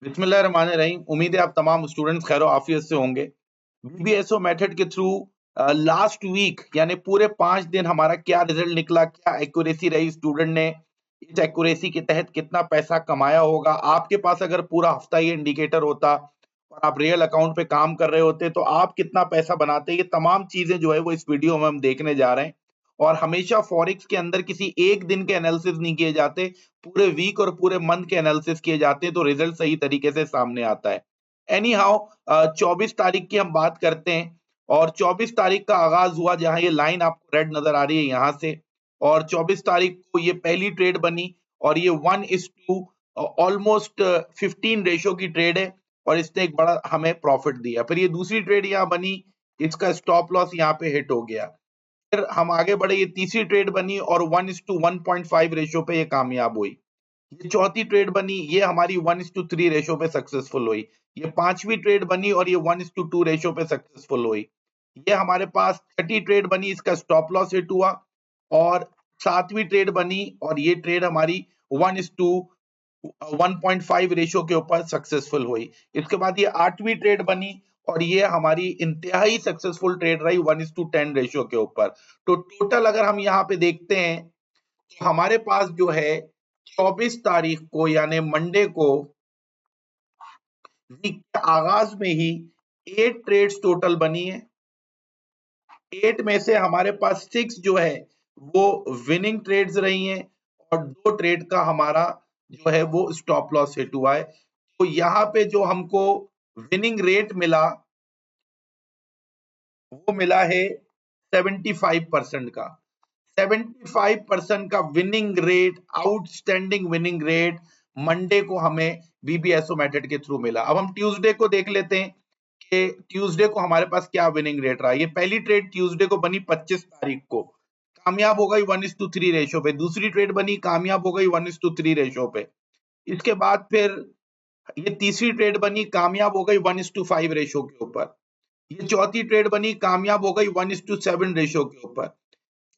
बिस्मिल्लाहिर्रहमानिर्रहीम। उम्मीद है आप तमाम स्टूडेंट्स खैर आफियत से होंगे। बीबीएसओ मेथड के थ्रू लास्ट वीक यानी पूरे 5 दिन हमारा क्या रिजल्ट निकला, क्या एक्यूरेसी रही, स्टूडेंट ने इस एक्यूरेसी के तहत कितना पैसा कमाया होगा। आपके पास अगर पूरा हफ्ता ये इंडिकेटर होता और आप रियल अकाउंट पे काम कर रहे होते तो आप कितना पैसा बनाते, ये तमाम चीजें जो है वो इस वीडियो में हम देखने जा रहे हैं। और हमेशा फॉरेक्स के अंदर किसी एक दिन के एनालिसिस नहीं किए जाते, पूरे वीक और पूरे मंथ के एनालिसिस किए जाते हैं, तो रिजल्ट सही तरीके से सामने आता है। एनी हाउ 24 तारीख की हम बात करते हैं और 24 तारीख का आगाज हुआ जहां ये लाइन आपको रेड नजर आ रही है यहां से। और 24 तारीख को ये पहली ट्रेड बनी और ये 1:2 ऑलमोस्ट 15 रेशो की ट्रेड है और इसने एक बड़ा हमें प्रॉफिट दिया। फिर ये दूसरी ट्रेड यहाँ बनी, इसका स्टॉप लॉस यहाँ पे हिट हो गया। फिर हम आगे बढ़े, ये तीसरी ट्रेड बनी और 1:1.5 रेशो पे ये कामयाब हुई। ये चौथी ट्रेड बनी, ये हमारी 1:3 रेशो पे सक्सेसफुल हुई। ये पांचवी ट्रेड बनी और ये 1:2 रेशो पे सक्सेसफुल हुई। ये हमारे पास छठी ट्रेड बनी, इसका स्टॉप लॉस हिट हुआ। और सातवीं ट्रेड बनी और ये ट्रेड हमारी 1:1.5 रेशो के ऊपर सक्सेसफुल हुई। इसके बाद ये आठवीं ट्रेड बनी और ये हमारी इंतहाई सक्सेसफुल ट्रेड रही 1:10 रेशो के ऊपर। तो टोटल अगर हम यहाँ पे देखते हैं तो हमारे पास जो है 24 तारीख को यानी मंडे को वीक के आगाज में ही 8 ट्रेड्स टोटल बनी है। 8 में से हमारे पास 6 जो है वो विनिंग ट्रेड्स रही हैं और 2 ट्रेड का हमारा जो है वो स्टॉप लॉस हिट हुआ है। तो यहाँ पे जो हमको विनिंग रेट मिला वो मिला है 75% का। 75% का winning rate, outstanding winning rate Monday को हमें बीबीएसओ मेथड के थ्रू मिला। अब हम ट्यूसडे को देख लेते हैं कि ट्यूसडे को हमारे पास क्या विनिंग रेट रहा। ये पहली ट्रेड ट्यूसडे को बनी 25 तारीख को, कामयाब हो गई 1:3 रेशो पे। दूसरी ट्रेड बनी, कामयाब हो गई 1:3 रेशो पे। इसके बाद फिर ये तीसरी ट्रेड बनी, कामयाब हो गई 1:5 रेशो के ऊपर। ये चौथी ट्रेड बनी, कामयाब हो गई 1:7 रेशो के ऊपर।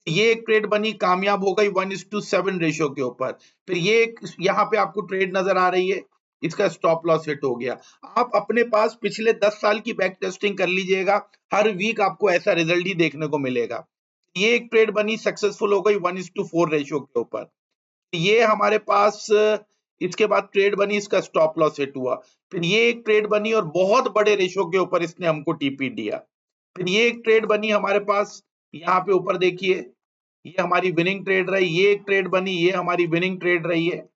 ये एक ट्रेड बनी, कामयाब हो गई 1:7 रेशो के ऊपर। फिर ये एक यहाँ पे आपको ट्रेड नजर आ रही है, इसका स्टॉप लॉस हिट हो गया। आप अपने पास पिछले 10 साल की बैक टेस्टिंग कर लीजिएगा, हर वीक आपको ऐसा रिजल्ट ही देखने को मिलेगा। ये एक ट्रेड बनी, सक्सेसफुल हो गई 1:4 रेशो के ऊपर। ये हमारे पास इसके बाद ट्रेड बनी, इसका स्टॉप लॉस हिट हुआ। फिर ये एक ट्रेड बनी और बहुत बड़े रेशो के ऊपर इसने हमको टीपी दिया। फिर ये एक ट्रेड बनी हमारे पास, यहाँ पे ऊपर देखिए, ये हमारी विनिंग ट्रेड रही। ये एक ट्रेड बनी, ये हमारी विनिंग ट्रेड रही है।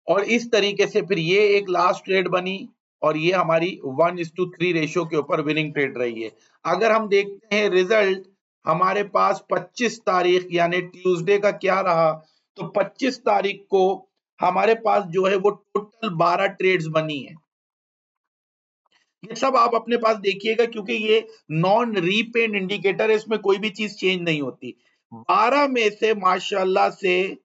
और इस तरीके से फिर ये एक लास्ट ट्रेड बनी और ये हमारी 1:3 रेशो के ऊपर विनिंग ट्रेड रही है। अगर हम देखते हैं रिजल्ट हमारे पास 25 तारीख यानी ट्यूसडे का क्या रहा, तो 25 तारीख को हमारे पास जो है वो टोटल 12 ट्रेड्स बनी है। ये सब आप अपने पास देखिएगा क्योंकि ये नॉन रीपेड इंडिकेटर है, इसमें कोई भी चीज चेंज नहीं होती। 12 में से माशाल्लाह से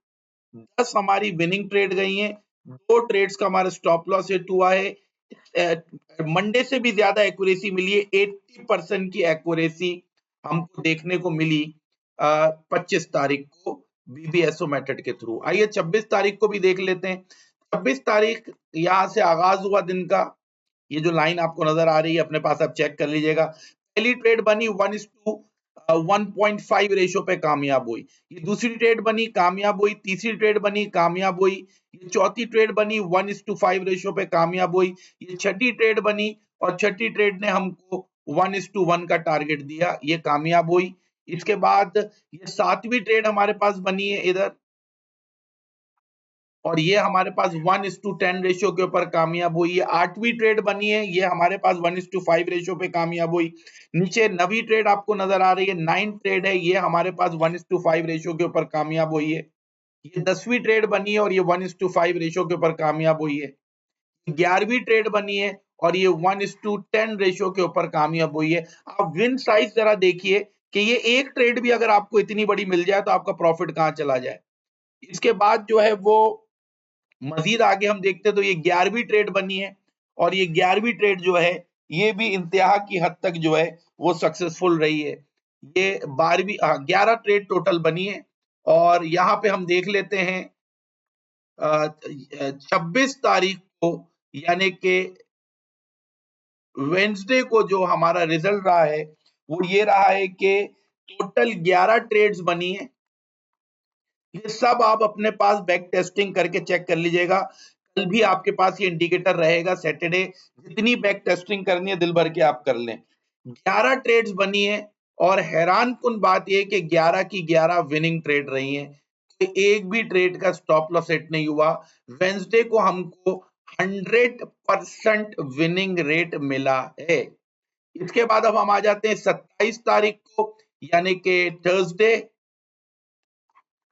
10 हमारी विनिंग ट्रेड गई हैं, 2 ट्रेड्स का हमारा स्टॉप लॉस हिट हुआ है। मंडे से भी ज्यादा एक्यूरेसी मिली है, 80% की एक्यूरेसी हमको देखने को मिली 25 तारीख को बीबीएसओ मेथड के थ्रू। आइए 26 तारीख को भी देख लेते हैं। 26 तारीख यहां से आगाज हुआ दिन का। ये जो लाइन आपको नजर आ रही है अपने पास आप चेक कर लीजिएगा। पहली ट्रेड बनी 1:1.5 रेशो पे कामयाब हुई। ये दूसरी ट्रेड बनी, कामयाब हुई। तीसरी ट्रेड बनी, कामयाब हुई। ये चौथी ट्रेड बनी 1:5 रेशो पे कामयाब हुई। ये छठी ट्रेड बनी और छठी ट्रेड ने हमको 1:1 का टारगेट दिया, ये कामयाब हुई। इसके बाद ये सातवीं ट्रेड हमारे पास बनी है इधर और ये हमारे पास 1:10 रेशियो के ऊपर कामयाब हुई। ये आठवीं ट्रेड बनी है, ये हमारे पास 1:5 रेशियो पे कामयाब हुई। नीचे नवी ट्रेड आपको नजर आ रही है, 9 ट्रेड है, ये हमारे पास 1:5 रेशियो के ऊपर कामयाब हुई है। ये 10वीं ट्रेड बनी है और ये 1:5 रेशियो के ऊपर कामयाब हुई है। 11वीं ट्रेड बनी है और ये 1:10 रेशियो के ऊपर कामयाब हुई है। आप विन साइज जरा देखिए कि ये एक ट्रेड भी अगर आपको इतनी बड़ी मिल जाए तो आपका प्रॉफिट कहां चला जाए। इसके बाद जो है वो मजीद आगे हम देखते हैं तो ये 11वीं ट्रेड बनी है और ये 11वीं ट्रेड जो है ये भी इंतहा की हद तक जो है वो सक्सेसफुल रही है। ये 11 ट्रेड टोटल बनी है और यहाँ पे हम देख लेते हैं 26 तारीख को यानी कि वेंसडे को जो हमारा रिजल्ट रहा है वो ये रहा है कि टोटल 11 ट्रेड्स बनी है। ये सब आप अपने पास बैक टेस्टिंग करके चेक कर लीजिएगा। कल भी आपके पास ये इंडिकेटर रहेगा सैटरडे, जितनी बैक टेस्टिंग करनी है दिल भर के आप कर लें। 11 ट्रेड्स बनी है और हैरान कुन बात यह कि 11 की 11 विनिंग ट्रेड रही हैं। तो एक भी ट्रेड का स्टॉप लॉस हिट नहीं हुआ। वेंसडे को हमको 100% विनिंग रेट मिला है। इसके बाद अब हम आ जाते हैं 27 तारीख को यानी कि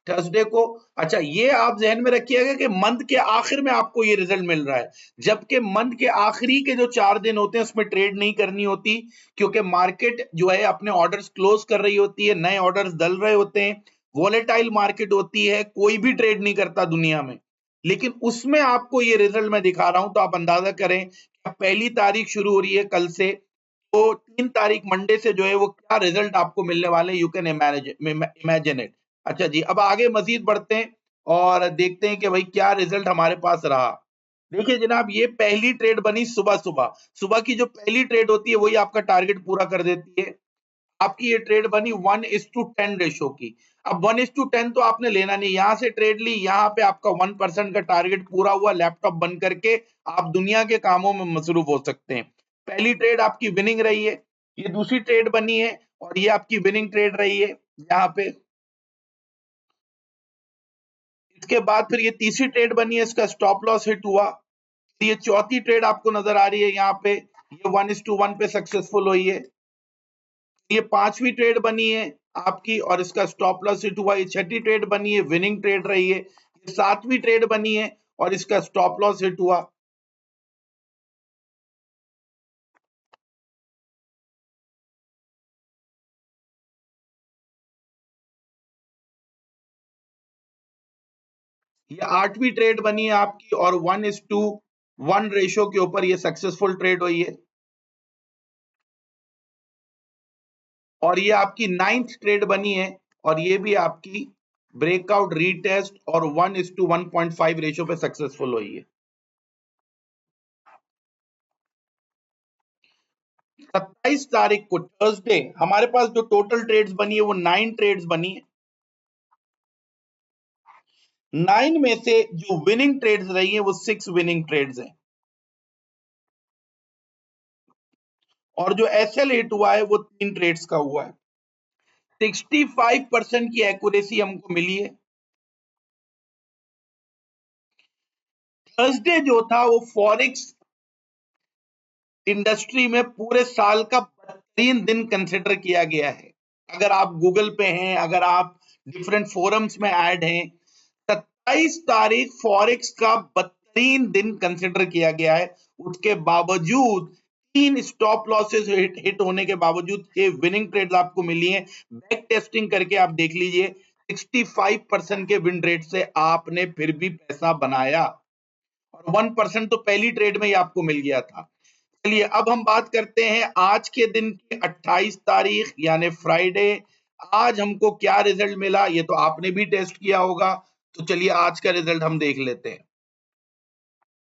थर्सडे को। अच्छा, ये आप जहन में रखिएगा कि मंथ के आखिर में आपको ये रिजल्ट मिल रहा है, जबकि मंथ के आखिरी के जो 4 दिन होते हैं उसमें ट्रेड नहीं करनी होती, क्योंकि मार्केट जो है अपने ऑर्डर्स क्लोज कर रही होती है, नए ऑर्डर्स डल रहे होते हैं, वोलेटाइल मार्केट होती है, कोई भी ट्रेड नहीं करता दुनिया में। लेकिन उसमें आपको ये रिजल्ट मैं दिखा रहा हूं, तो आप अंदाजा करें कि पहली तारीख शुरू हो रही है कल से, तो 3 तारीख मंडे से जो है वो क्या रिजल्ट आपको मिलने वाले, यू कैन इमेजिन इट। अच्छा जी, अब आगे मजीद बढ़ते हैं और देखते हैं कि भाई क्या रिजल्ट हमारे पास रहा। देखिए जनाब, ये पहली ट्रेड बनी सुबह सुबह। सुबह की जो पहली ट्रेड होती है वही आपका टारगेट पूरा कर देती है। आपकी ये ट्रेड बनी 1:10 रेशो की। अब 1:10 तो आपने लेना नहीं, यहां से ट्रेड ली, यहाँ पे आपका 1% का टारगेट पूरा हुआ, लैपटॉप बंद करके आप दुनिया के कामों में मसरूफ हो सकते हैं। पहली ट्रेड आपकी विनिंग रही है, ये दूसरी ट्रेड बनी है और ये आपकी विनिंग ट्रेड रही है यहाँ पे। इसके बाद फिर ये तीसरी ट्रेड बनी है, इसका स्टॉप लॉस हिट हुआ। ये चौथी ट्रेड आपको नजर आ रही है यहाँ पे, ये 1:1 पे सक्सेसफुल हुई है। ये पांचवी ट्रेड बनी है आपकी और इसका स्टॉप लॉस हिट हुआ। ये छठी ट्रेड बनी है, विनिंग ट्रेड रही है। ये सातवीं ट्रेड बनी है और इसका स्टॉप लॉस हिट हुआ। ये आठवीं ट्रेड बनी है आपकी और 1:1 रेशो के ऊपर ये सक्सेसफुल ट्रेड हुई है। और ये आपकी 9th ट्रेड बनी है और ये भी आपकी ब्रेकआउट रीटेस्ट और 1:1.5 रेशो पे सक्सेसफुल हुई है। 27 तारीख को थर्सडे हमारे पास जो टोटल ट्रेड्स बनी है वो 9 ट्रेड्स बनी है। 9 में से जो विनिंग ट्रेड्स रही है वो 6 विनिंग ट्रेड्स हैं और जो एसएल हिट हुआ है वो 3 ट्रेड्स का हुआ है। 65% की एक्यूरेसी हमको मिली है। थर्सडे जो था वो फॉरेक्स इंडस्ट्री में पूरे साल का 3 दिन कंसिडर किया गया है। अगर आप गूगल पे हैं, अगर आप डिफरेंट फोरम्स में ऐड हैं, 27 तारीख फॉरेक्स का 32 दिन कंसिडर किया गया है। उसके बावजूद 3 स्टॉप लॉसेस हिट होने के बावजूद 6 विनिंग ट्रेड्स आपको मिली हैं। बैक टेस्टिंग करके आप देख लीजिए, 65% के विन रेट से आपने फिर भी पैसा बनाया और 1% तो पहली ट्रेड में ही आपको मिल गया था। चलिए अब हम बात करते हैं आज के दिन की 28 तारीख यानी फ्राइडे। आज हमको क्या रिजल्ट मिला, ये तो आपने भी टेस्ट किया होगा, तो चलिए आज का रिजल्ट हम देख लेते हैं।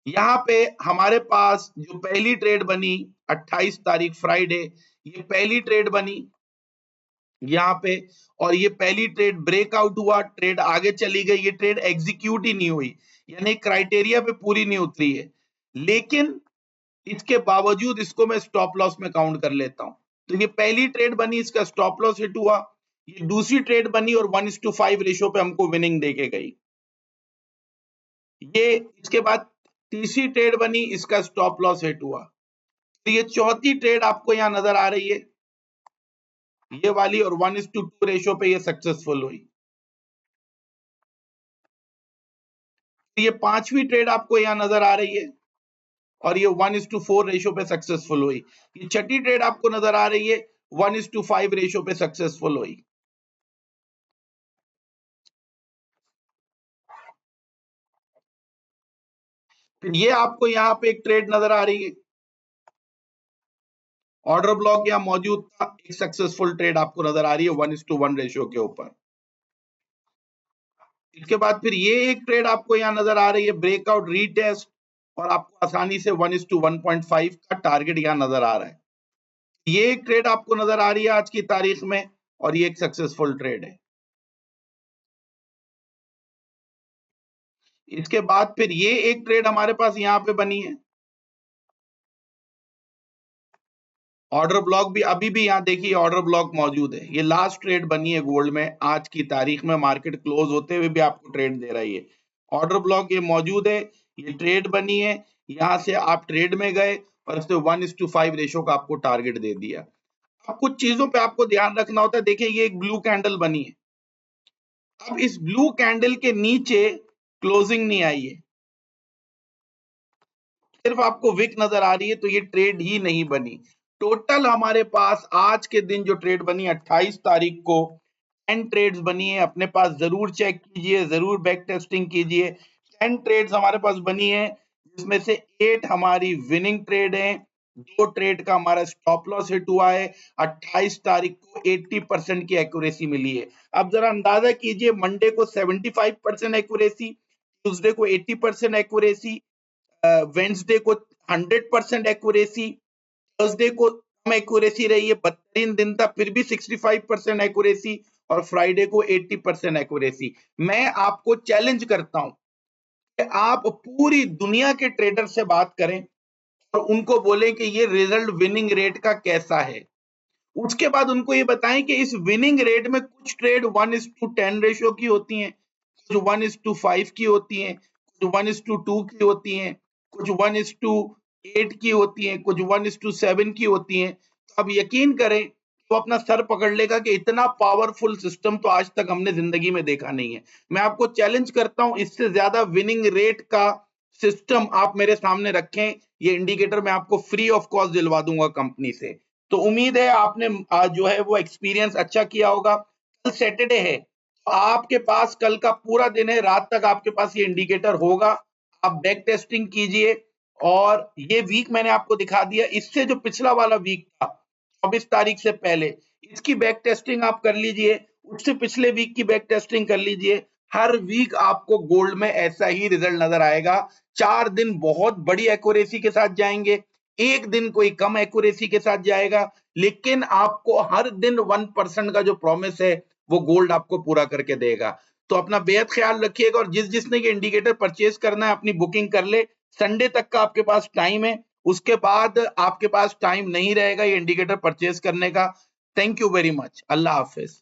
यहाँ पे हमारे पास जो पहली ट्रेड बनी 28 तारीख फ्राइडे, ये पहली ट्रेड बनी यहाँ पे और ये पहली ट्रेड ब्रेकआउट हुआ, ट्रेड आगे चली गई, ये ट्रेड एग्जीक्यूट ही नहीं हुई, यानी क्राइटेरिया पे पूरी नहीं उतरी है। लेकिन इसके बावजूद इसको मैं स्टॉप लॉस में काउंट कर लेता हूं। तो ये पहली ट्रेड बनी, इसका स्टॉप लॉस हिट हुआ। ये दूसरी ट्रेड बनी और 1:5 रेशो पे हमको विनिंग देके गई। ये इसके बाद तीसरी ट्रेड बनी, इसका स्टॉप लॉस हिट हुआ। तो ये चौथी ट्रेड आपको यहां नजर आ रही है, ये वाली, और 1:2 रेशो पे ये सक्सेसफुल हुई। तो ये पांचवी ट्रेड आपको यहां नजर आ रही है और ये 1:4 रेशो पे सक्सेसफुल हुई। ये छठी ट्रेड आपको नजर आ रही है, 1:5 रेशो पे सक्सेसफुल हुई। फिर ये आपको यहाँ पे एक ट्रेड नजर आ रही है, ऑर्डर ब्लॉक यहाँ मौजूद था, एक सक्सेसफुल ट्रेड आपको नजर आ रही है 1:1 रेशियो के ऊपर। इसके बाद फिर ये एक ट्रेड आपको यहाँ नजर आ रही है, ब्रेकआउट रीटेस्ट, और आपको आसानी से 1:1.5 का टारगेट यहाँ नजर आ रहा है। ये एक ट्रेड आपको नजर आ रही है आज की तारीख में, और ये एक सक्सेसफुल ट्रेड है। इसके बाद फिर ये एक ट्रेड हमारे पास यहाँ पे बनी है, ऑर्डर ब्लॉक भी अभी भी यहाँ देखिए ऑर्डर ब्लॉक मौजूद है। ये लास्ट ट्रेड बनी है गोल्ड में आज की तारीख में, मार्केट क्लोज होते हुए भी आपको ट्रेड दे रही है। ऑर्डर ब्लॉक ये मौजूद है, ये ट्रेड बनी है, यहाँ से आप ट्रेड में गए और इससे 1:5 रेशो का आपको टारगेट दे दिया। अब कुछ चीजों पे आपको ध्यान रखना होता है। देखिए ये एक ब्लू कैंडल बनी है, अब इस ब्लू कैंडल के नीचे क्लोजिंग नहीं आई है, सिर्फ आपको विक नजर आ रही है, तो ये ट्रेड ही नहीं बनी। टोटल हमारे पास आज के दिन जो ट्रेड बनी 28 तारीख को 10 ट्रेड्स बनी है। अपने पास जरूर चेक कीजिए, जरूर बैक टेस्टिंग कीजिए। 10 ट्रेड्स हमारे पास बनी है, जिसमें से 8 हमारी विनिंग ट्रेड है, 2 ट्रेड का हमारा स्टॉप लॉस हिट हुआ है। 28 तारीख को 80% की एक्यूरेसी मिली है। अब जरा अंदाजा कीजिए, मंडे को 75% एक्यूरेसी, ट्यूसडे को 80% एक्यूरेसी, वेंसडे को 100% एक्यूरेसी, थर्सडे को कम एक्यूरेसी रही है 32 दिन तक, फिर भी 65% एक्यूरेसी, और फ्राइडे को 80% एक्यूरेसी। मैं आपको चैलेंज करता हूं कि आप पूरी दुनिया के ट्रेडर से बात करें और उनको बोलें कि ये रिजल्ट विनिंग रेट का कैसा है। उसके बाद उनको ये बताएं कि इस विनिंग रेट में कुछ ट्रेड 1:10 रेशियो की होती हैं, कुछ 1:5 की होती हैं, कुछ 1:2 की होती हैं, कुछ 1:8 की होती हैं, कुछ 1:7 की होती हैं। तो आप यकीन करें, तो अपना सर पकड़ लेगा कि इतना पावरफुल सिस्टम तो आज तक हमने जिंदगी में देखा नहीं है। मैं आपको चैलेंज करता हूं, इससे ज्यादा विनिंग रेट का सिस्टम आप मेरे सामने रखें, ये इंडिकेटर मैं आपको फ्री ऑफ कॉस्ट दिलवा दूंगा कंपनी से। तो उम्मीद है आपने जो है वो एक्सपीरियंस अच्छा किया होगा। कल सैटरडे है, तो आपके पास कल का पूरा दिन है, रात तक आपके पास ये इंडिकेटर होगा। आप बैक टेस्टिंग कीजिए, और ये वीक मैंने आपको दिखा दिया, इससे जो पिछला वाला वीक था 24 तारीख से पहले, इसकी बैक टेस्टिंग आप कर लीजिए, उससे पिछले वीक की बैक टेस्टिंग कर लीजिए। हर वीक आपको गोल्ड में ऐसा ही रिजल्ट नजर आएगा। 4 दिन बहुत बड़ी एक्यूरेसी के साथ जाएंगे, एक दिन कोई कम एक्यूरेसी के साथ जाएगा, लेकिन आपको हर दिन 1% का जो प्रॉमिस है वो गोल्ड आपको पूरा करके देगा। तो अपना बेहद ख्याल रखिएगा, और जिस जिसने ये इंडिकेटर परचेज करना है अपनी बुकिंग कर ले। संडे तक का आपके पास टाइम है, उसके बाद आपके पास टाइम नहीं रहेगा ये इंडिकेटर परचेज करने का। Thank you very much. Allah Hafiz.